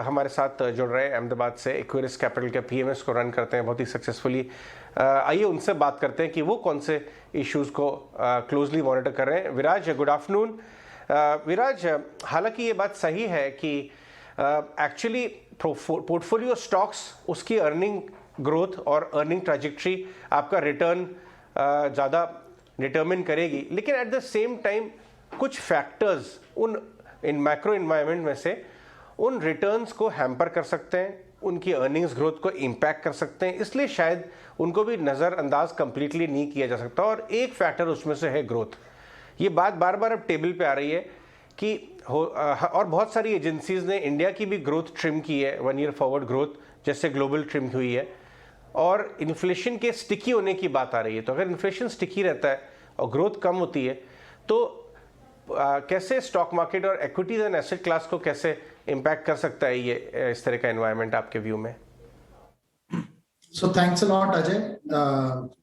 हमारे साथ जुड़ रहे हैं अहमदाबाद से, इक्विरिस कैपिटल के पीएमएस को रन करते हैं बहुत ही सक्सेसफुली। आइए उनसे बात करते हैं कि वो कौन से इश्यूज़ को क्लोजली मॉनिटर कर रहे हैं। विराज, गुड आफ्टरनून। विराज, हालांकि ये बात सही है कि एक्चुअली पोर्टफोलियो स्टॉक्स उसकी अर्निंग ग्रोथ और अर्निंग ट्रैजेक्टरी, आपका रिटर्न ज़्यादा डिटर्मिन करेगी, लेकिन एट द सेम टाइम कुछ फैक्टर्स इन मैक्रो एनवायरनमेंट में से उन रिटर्न्स को हैम्पर कर सकते हैं, उनकी अर्निंग्स ग्रोथ को इम्पैक्ट कर सकते हैं, इसलिए शायद उनको भी नज़रअंदाज कंप्लीटली नहीं किया जा सकता। और एक फैक्टर उसमें से है ग्रोथ। ये बात बार बार अब टेबल पे आ रही है कि और बहुत सारी एजेंसीज ने इंडिया की भी ग्रोथ ट्रिम की है, 1 ईयर फॉरवर्ड ग्रोथ जैसे ग्लोबल ट्रिम हुई है, और इन्फ्लेशन के स्टिकी होने की बात आ रही है। तो अगर इन्फ्लेशन स्टिकी रहता है और ग्रोथ कम होती है तो कैसे स्टॉक मार्केट और इक्विटीज एंड एसेट क्लास को कैसे इम्पैक्ट कर सकता है ये इस तरह का एनवायरनमेंट आपके व्यू में? So thanks a lot, Ajay.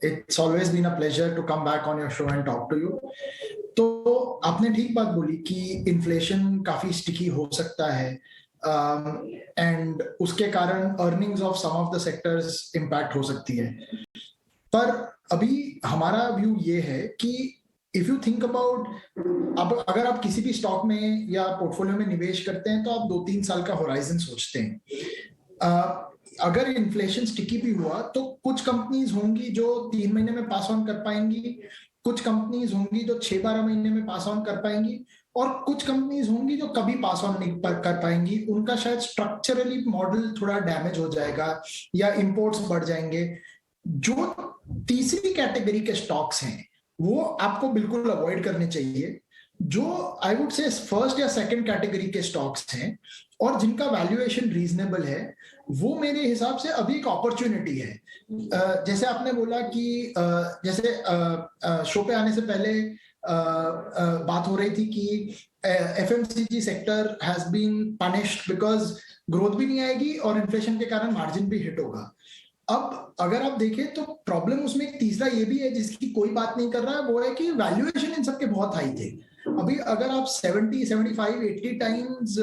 It's always been a pleasure to come back on your show and talk to you. तो आपने ठीक बात बोली कि इन्फ्लेशन काफी स्टिकी हो सकता है एंड उसके कारण earnings of some of the sectors impact हो सकती है। पर अभी हमारा व्यू ये है कि इफ यू थिंक अबाउट, अब अगर आप किसी भी स्टॉक में या पोर्टफोलियो में निवेश करते हैं तो आप 2-3 साल का होराइजन सोचते हैं। अगर इन्फ्लेशन स्टिकी भी हुआ तो कुछ कंपनीज होंगी जो 3 महीने में पास ऑन कर पाएंगी, कुछ कंपनीज होंगी जो 6-12 महीने में पास ऑन कर पाएंगी, और कुछ कंपनीज होंगी जो कभी पास ऑन नहीं कर पाएंगी। उनका शायद स्ट्रक्चरली मॉडल थोड़ा डैमेज हो जाएगा या इंपोर्ट्स बढ़ जाएंगे। जो तीसरी कैटेगरी के स्टॉक्स हैं वो आपको बिल्कुल अवॉइड करने चाहिए। जो आई वुड से फर्स्ट या सेकंड कैटेगरी के स्टॉक्स हैं और जिनका वैल्यूएशन रीजनेबल है, वो मेरे हिसाब से अभी एक अपॉर्चुनिटी है। जैसे आपने बोला कि जैसे शो पे आने से पहले बात हो रही थी कि FMCG sector has been punished because growth भी नहीं आएगी और इन्फ्लेशन के कारण मार्जिन भी हिट होगा। अब अगर आप देखें तो प्रॉब्लम उसमें एक तीसरा ये भी है जिसकी कोई बात नहीं कर रहा है, वो है कि वैल्यूएशन इन सबके बहुत हाई थे। अभी अगर आप 70, 75, 80 टाइम्स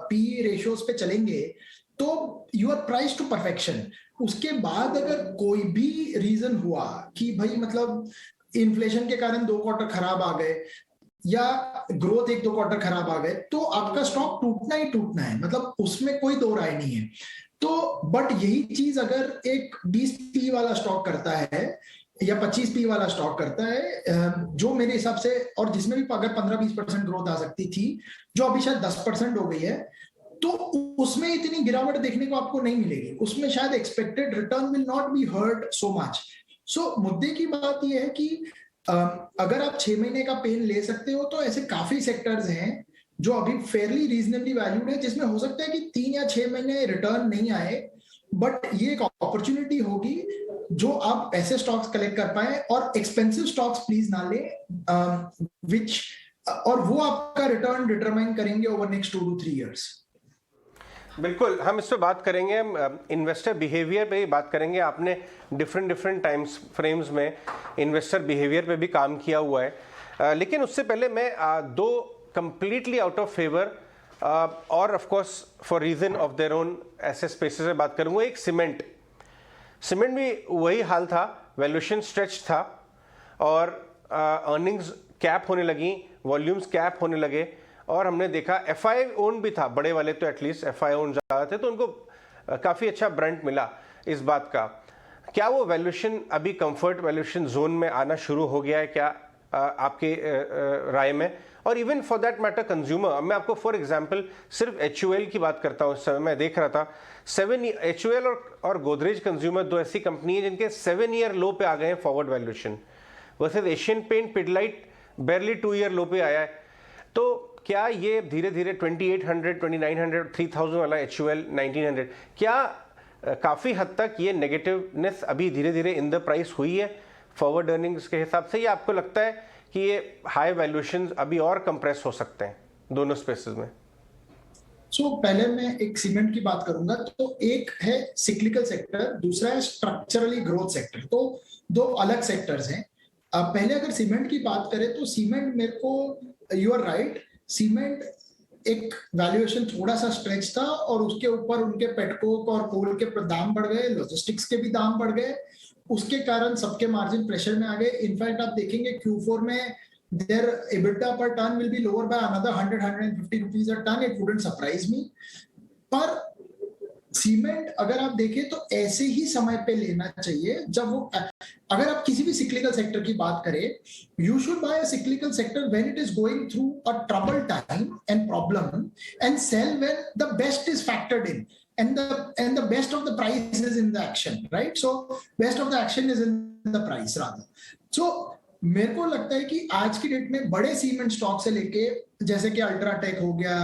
पी रेशियोज पे चलेंगे तो you are price to perfection. उसके बाद अगर कोई भी रीजन हुआ कि भाई मतलब इन्फ्लेशन के कारण 2 क्वार्टर खराब आ गए या ग्रोथ 1-2 क्वार्टर खराब आ गए, तो आपका स्टॉक टूटना ही टूटना है, मतलब उसमें कोई दो राय नहीं है। तो बट यही चीज अगर एक 20 पी वाला स्टॉक करता है या 25 पी वाला स्टॉक करता है, जो मेरे हिसाब से, और जिसमें भी अगर 15-20% ग्रोथ आ सकती थी, जो अभी शायद 10% हो गई है, तो उसमें इतनी गिरावट देखने को आपको नहीं मिलेगी। उसमें शायद expected return will not be hurt so much. So मुद्दे की बात यह है कि अगर आप 6 महीने का पेन ले सकते हो तो ऐसे काफी सेक्टर्स हैं जो अभी फेयरली रीजनेबली वैल्यूड है, जिसमें हो सकता है कि 3 या 6 महीने रिटर्न नहीं आए, बट ये एक अपॉर्चुनिटी होगी जो आप ऐसे स्टॉक्स कलेक्ट कर पाए। और एक्सपेंसिव स्टॉक्स प्लीज ना ले, विच और वो आपका रिटर्न डिटरमाइन करेंगे ओवर नेक्स्ट 2 to 3 years। बिल्कुल, हम इस पर बात करेंगे, इन्वेस्टर बिहेवियर पे ही बात करेंगे। आपने डिफरेंट टाइम्स फ्रेम्स में इन्वेस्टर बिहेवियर पे भी काम किया हुआ है, लेकिन उससे पहले मैं 2 कंप्लीटली आउट ऑफ फेवर और of course for reason of their own ऐसे स्पेसेस में बात करूंगा। एक सीमेंट भी वही हाल था, वैल्यूएशन स्ट्रेच था और अर्निंग्स कैप होने लगी, वॉल्यूम्स कैप होने लगे, और हमने देखा एफआई ओन भी था, बड़े वाले तो एटलीस्ट एफआई ओन ज़्यादा थे, तो उनको काफ़ी अच्छा ब्रंट मिला इस बात का। क्या वो वैल्यूएशन अभी कंफर्ट वैल्यूएशन जोन में आना शुरू हो गया है क्या आपके राय में? और even for that matter consumer, मैं आपको फॉर एग्जांपल सिर्फ एचयूएल की बात करता हूँ। इस समय मैं देख रहा था 7 एचयूएल और गोदरेज कंज्यूमर, 2 ऐसी कंपनी है जिनके 7 ईयर लो पे आ गए हैं forward valuation, versus Asian paint, Pidilite barely 2 year low पे आया है। तो क्या ये धीरे धीरे 2800, 2900, 3000 वाला एचयूएल 1900, क्या काफ़ी हद तक ये नेगेटिवनेस अभी धीरे धीरे इन द प्राइस हुई है फॉरवर्ड अर्निंग्स के हिसाब से, या आपको लगता है कि ये हाई वैल्यूएशंस अभी और कंप्रेस हो सकते हैं दोनों स्पेसेस में? पहले मैं एक सीमेंट की बात करूंगा। तो एक है सिक्लिकल सेक्टर, दूसरा है स्ट्रक्चरली ग्रोथ सेक्टर। तो 2 अलग सेक्टर्स हैं। पहले अगर सीमेंट की बात करें तो सीमेंट, मेरे को, यू आर राइट, सीमेंट एक वैल्यूएशन थोड़ा सा स्ट्रेच था और उसके ऊपर उनके पेटकोक और कोल के दाम बढ़ गए, लॉजिस्टिक्स के भी दाम बढ़ गए, उसके कारण सबके मार्जिन प्रेशर में आ गए। इनफैक्ट आप देखेंगे Q4 में their EBITDA per ton will be lower by another 100-150 rupees a ton. It wouldn't surprise me. पर सीमेंट अगर आप देखें तो ऐसे ही समय पे लेना चाहिए जब वो, अगर आप किसी भी सिक्लिकल सेक्टर की बात करें, you should buy a cyclical sector when it is going through a trouble time and problem, and sell when the best is factored in and the best of the price is in the action, right? So best of the action is in the price rather. So मेरे को लगता है कि आज की date में बड़े cement stock से लेके जैसे कि अल्ट्राटेक हो गया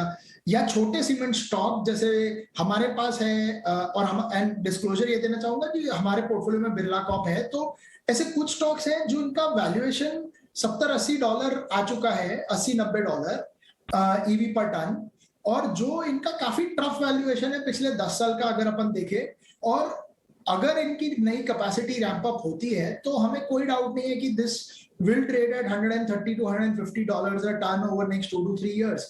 या छोटे सीमेंट स्टॉक जैसे हमारे पास है, और हम एंड डिस्क्लोजर ये देना चाहूंगा कि हमारे पोर्टफोलियो में बिरला कॉप है, तो ऐसे कुछ स्टॉक्स हैं जो उनका वैल्यूएशन $70-80 आ चुका है, $80-90 ईवी पर टन, और जो इनका काफी टफ वैल्यूएशन है पिछले 10 साल का अगर अपन देखें, और अगर इनकी नई कैपेसिटी रैंप अप होती है तो हमें कोई डाउट नहीं है कि this will trade at $130-150 a ton over next 2 to 3 years.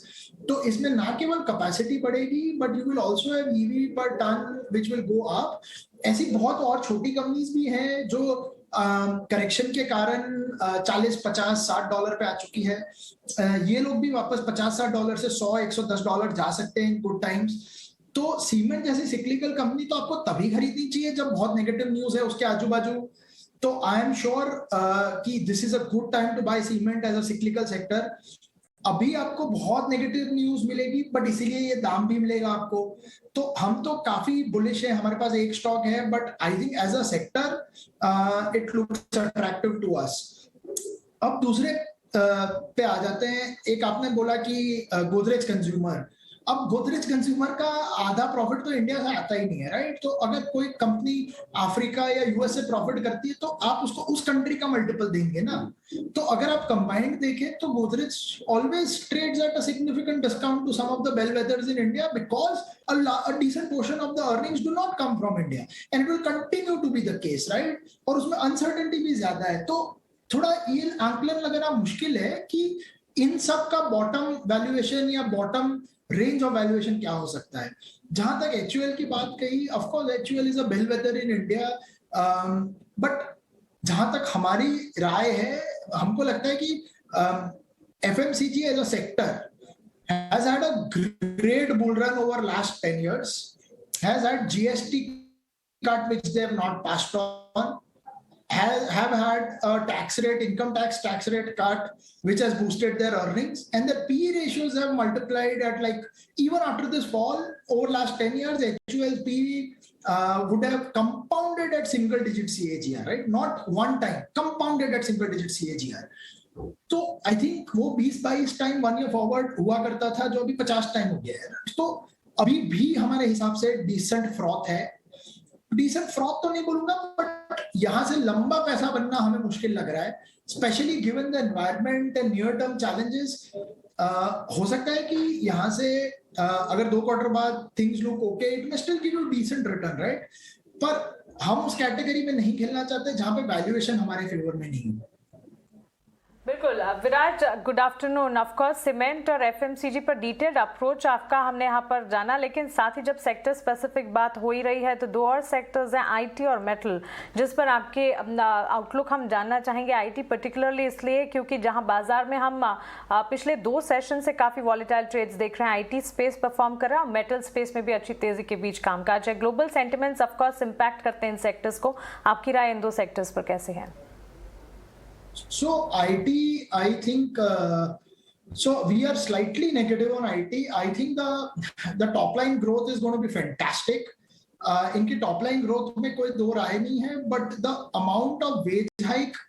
तो इसमें ना केवल कैपेसिटी बढ़ेगी but you will also have EV per ton which will go up. ऐसी बहुत और छोटी कंपनीज भी हैं जो करेक्शन के कारण $40-50-$60 पे आ चुकी है। ये लोग भी वापस $50-60 से $100-110 जा सकते हैं इन गुड टाइम्स। तो सीमेंट जैसी सिक्लिकल कंपनी तो आपको तभी खरीदनी चाहिए जब बहुत नेगेटिव न्यूज है उसके आजू बाजू। तो आई एम श्योर कि this is a good time to buy cement as a cyclical sector. अभी आपको बहुत नेगेटिव न्यूज मिलेगी बट इसीलिए ये दाम भी मिलेगा आपको। तो हम तो काफी बुलिश है, हमारे पास एक स्टॉक है but I think as a sector it looks attractive to us. अब दूसरे पे आ जाते हैं। एक आपने बोला कि गोदरेज कंज्यूमर, अब गोदरेज कंज्यूमर का आधा प्रॉफिट तो इंडिया से आता ही नहीं है, राइट? तो अगर कोई कंपनी अफ्रीका या यूएस से प्रॉफिट करती है तो आप उसको उस कंट्री का मल्टीपल देंगे ना। तो अगर आप कंबाइंड देखें तो Godrej always trades at a significant discount to some of the bellwethers in India because a decent portion of the earnings do not come from India and it will continue to be the case, right? और उसमें uncertainty भी ज्यादा है, तो थोड़ा ये आंकलन लगाना मुश्किल है कि इन सब का बॉटम वैल्यूएशन या बॉटम रेंज ऑफ वैल्यूएशन क्या हो सकता है। जहां तक HUL की बात कही, of course HUL is a bellwether in India, but जहां तक हमारी राय है, हमको लगता है कि FMCG as a sector has had a great bull run over last 10 years, has had GST cut which they have not passed on, have had a income tax rate cut which has boosted their earnings, and the PE ratios have multiplied at, like, even after this fall over last 10 years HUL's PE would have compounded at single digit CAGR, right? Not one time, compounded at single digit CAGR. तो I think वो 20-22 time 1 year forward हुआ करता था जो अभी 50 time हो गया है। तो अभी भी हमारे हिसाब से डिसेंट फ्रॉथ है। डिसेंट फ्रॉथ तो नहीं बोलूंगा बट यहाँ से लंबा पैसा बनना हमें मुश्किल लग रहा है, specially given the environment and near term challenges. हो सकता है कि यहाँ से अगर 2 क्वार्टर बाद things look okay, it may still give you decent return, right? पर हम उस कैटेगरी में नहीं खेलना चाहते जहां पे वैल्यूएशन हमारे फेवर में नहीं है। बिल्कुल Viraj, good afternoon. Of course cement और एफएमसीजी पर डिटेल्ड अप्रोच आपका हमने यहाँ पर जाना, लेकिन साथ ही जब सेक्टर स्पेसिफिक बात हो ही रही है तो 2 और सेक्टर्स हैं, आईटी और मेटल, जिस पर आपके आउटलुक हम जानना चाहेंगे। आईटी पर्टिकुलरली इसलिए क्योंकि जहाँ बाजार में हम पिछले 2 सेशन से काफ़ी वॉलेटाइल ट्रेड्स देख रहे हैं, आईटी स्पेस परफॉर्म कर रहा है और मेटल स्पेस में भी अच्छी तेजी के बीच कामकाज है। ग्लोबल सेंटिमेंट्स ऑफकोर्स इम्पैक्ट करते हैं इन सेक्टर्स को, आपकी राय इन 2 सेक्टर्स पर कैसे है? So IT, I think, so we are slightly negative on IT. I think the top line growth is going to be fantastic. इनकी top line growth में कोई 2 राय नहीं है, but the amount of wage hike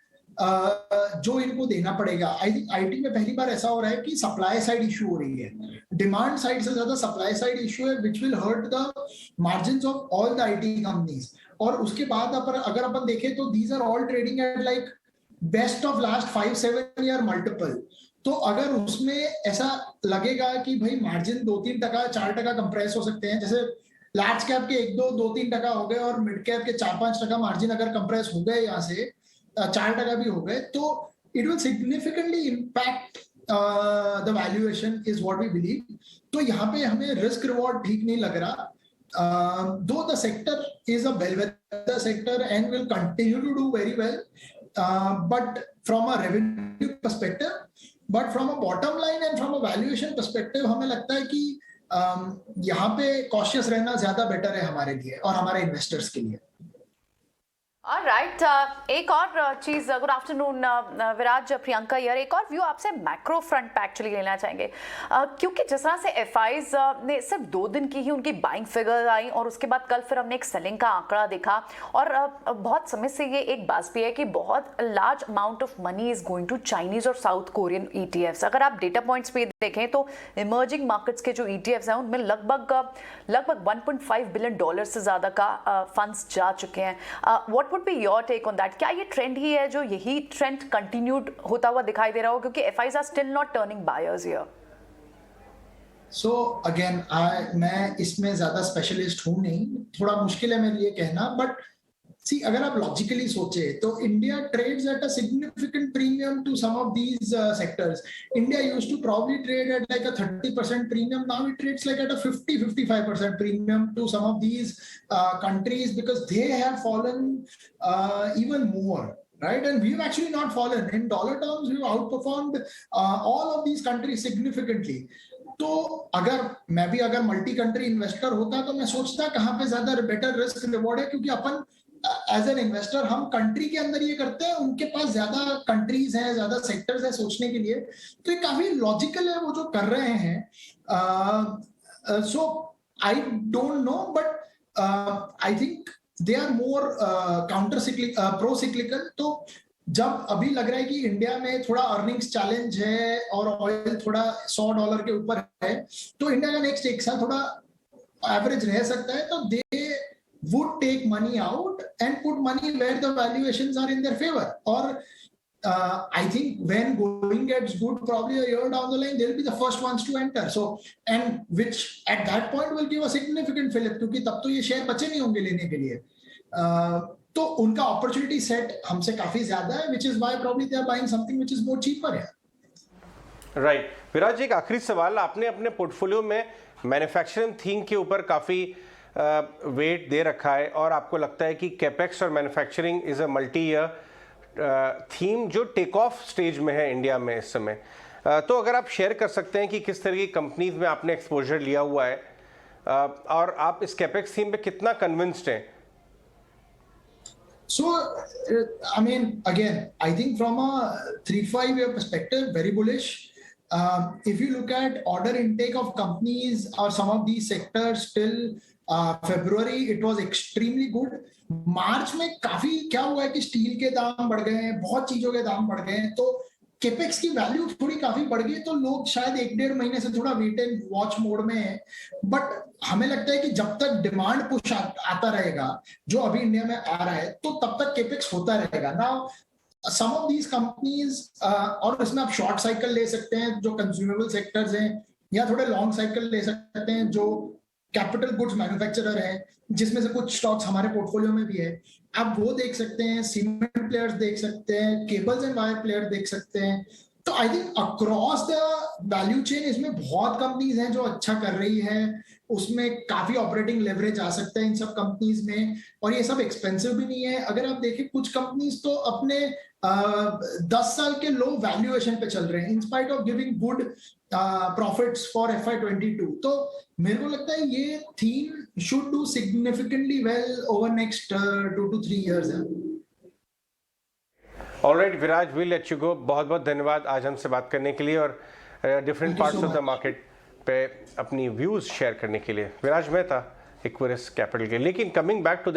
जो इनको देना पड़ेगा, I think IT में पहली बार ऐसा हो रहा है कि supply side issue हो रही है, demand side से ज्यादा supply side issue है, which will hurt the margins of all the IT companies. और उसके बाद अगर अपन देखें तो these are all trading at like best of last 5-7 year multiple. तो अगर उसमें ऐसा लगेगा कि भाई मार्जिन 2-3%, 4% कंप्रेस हो सकते हैं, जैसे लार्ज कैप के 1-2-3% हो गए और मिड कैप के 4-5% मार्जिन अगर कंप्रेस हो गए, यहाँ से 4% भी हो गए, तो it will significantly impact the valuation is what we believe. तो यहाँ पे हमें रिस्क रिवॉर्ड ठीक नहीं लग रहा। Though the sector is a bellwether sector and will continue to do very well, but from a revenue perspective, but from a bottom line and from a valuation perspective, हमें लगता है कि यहाँ पे cautious रहना ज्यादा बेटर है हमारे लिए और हमारे इन्वेस्टर्स के लिए। राइट, एक और चीज, गुड आफ्टरनून विराज, प्रियंका यार, एक और व्यू आपसे मैक्रो फ्रंट पे एक्चुअली लेना चाहेंगे, क्योंकि जिस तरह से एफआईज ने सिर्फ 2 दिन की ही उनकी बाइंग फिगर आई और उसके बाद कल फिर हमने एक सेलिंग का आंकड़ा देखा और बहुत समय से ये एक बात भी है कि बहुत large amount of money is going to Chinese और साउथ कोरियन ईटीएफ्स। अगर आप डेटा पॉइंट्स पे देखें तो इमर्जिंग मार्केट्स के जो ईटीएफ्स हैं उनमें लगभग $1.5 बिलियन से ज्यादा का फंड्स जा चुके हैं। What would be your take on that? क्या ये ट्रेंड ही है, जो यही ट्रेंड कंटिन्यूड होता हुआ दिखाई दे रहा हो, क्योंकि FIs are still not turning buyers here? So again मैं इसमें ज्यादा स्पेशलिस्ट हूं नहीं, थोड़ा मुश्किल है मेरे लिए कहना, बट सी अगर आप लॉजिकली सोचे तो India trades at a significant premium to some of these sectors. India used to probably trade at like a 30% premium, now it trades like at a 50-55% premium to some of these countries because they have fallen even more, right? And we've actually not fallen. In dollar terms, we've outperformed all of these countries significantly. तो मैं भी अगर multi country investor होता तो मैं सोचता कहाँ पे ज्यादा बेटर रिस्क रिवॉर्ड है, क्योंकि अपन एज एन इन्वेस्टर हम कंट्री के अंदर ये करते हैं, उनके पास ज्यादा कंट्रीज हैं, ज्यादा सेक्टर्स हैं सोचने के लिए, तो ये काफी लॉजिकल है वो जो कर रहे हैं। So I don't know, but I think they are more counter procyclical. तो जब अभी लग रहा है कि इंडिया में थोड़ा अर्निंग्स चैलेंज है और ऑयल थोड़ा $100 के ऊपर है, तो इंडिया का नेक्स्ट 1 साल थोड़ा एवरेज रह सकता है, तो दे would take money out and put money where the valuations are in their favor. Or I think when going gets good, probably a year down the line, they'll be the first ones to enter. So, and which at that point will give a significant fillip, क्योंकि तब तो ये share बचे नहीं होंगे लेने के लिए। तो उनका अपॉर्चुनिटी सेट हमसे काफी ज्यादा है, which is why probably they are buying something which is more cheaper है। राइट विराज, एक आखिरी सवाल, आपने अपने पोर्टफोलियो में मैन्युफैक्चरिंग थीम के ऊपर काफी वेट दे रखा है और आपको लगता है कि कैपेक्स और manufacturing is a multi year theme जो टेक ऑफ स्टेज में है इंडिया में इस समय, तो अगर आप शेयर कर सकते हैं कि किस तरह की कंपनीज में आपने एक्सपोजर लिया हुआ है और आप इस कैपेक्स थीम पे कितना कन्विंस्ड हैं? So, I mean, again, I think from a 3-5 year perspective, very bullish. If you look at order intake of companies or some of these sectors till February, it was extremely good. मार्च में काफी क्या हुआ है कि steel के दाम बढ़ गए हैं, बहुत चीजों के दाम बढ़ गए हैं, तो केपेक्स की वैल्यू थोड़ी काफी बढ़ गई, तो लोग शायद 1-1.5 महीने से थोड़ा वेट एंड वॉच मोड में है। बट हमें लगता है कि जब तक डिमांड पुश आता रहेगा जो अभी इंडिया में आ रहा है, तो तब तक केपेक्स होता रहेगा। Now some of these companies, और इसमें आप शॉर्ट साइकिल ले सकते हैं जो कंज्यूमेबल सेक्टर्स हैं, या थोड़े लॉन्ग साइकिल ले सकते हैं जो कैपिटल गुड्स मैन्युफैक्चरर है, जिसमें से कुछ स्टॉक्स हमारे पोर्टफोलियो में भी है, आप वो देख सकते हैं, सीमेंट प्लेयर्स देख सकते हैं, केबल्स एंड वायर प्लेयर देख सकते हैं। तो I think across the value chain इसमें बहुत कंपनीज हैं जो अच्छा कर रही है, उसमें काफी ऑपरेटिंग लेवरेज आ सकता है इन सब कंपनीज में, और ये सब एक्सपेंसिव भी नहीं है। अगर आप देखें कुछ कंपनीज तो अपने 10 साल के लो वैल्यूएशन पे चल रहे हैं in spite of giving good profits for FY22। तो मेरे को लगता है ये theme should do significantly well over next 2 to 3 years। Alright Viraj, we let you go. बहुत बहुत धन्यवाद आज हमसे बात करने के लिए और different parts of the market पे अपनी व्यूज शेयर करने के लिए। विराज मेहता, इक्वेरिस कैपिटल के। लेकिन कमिंग बैक टू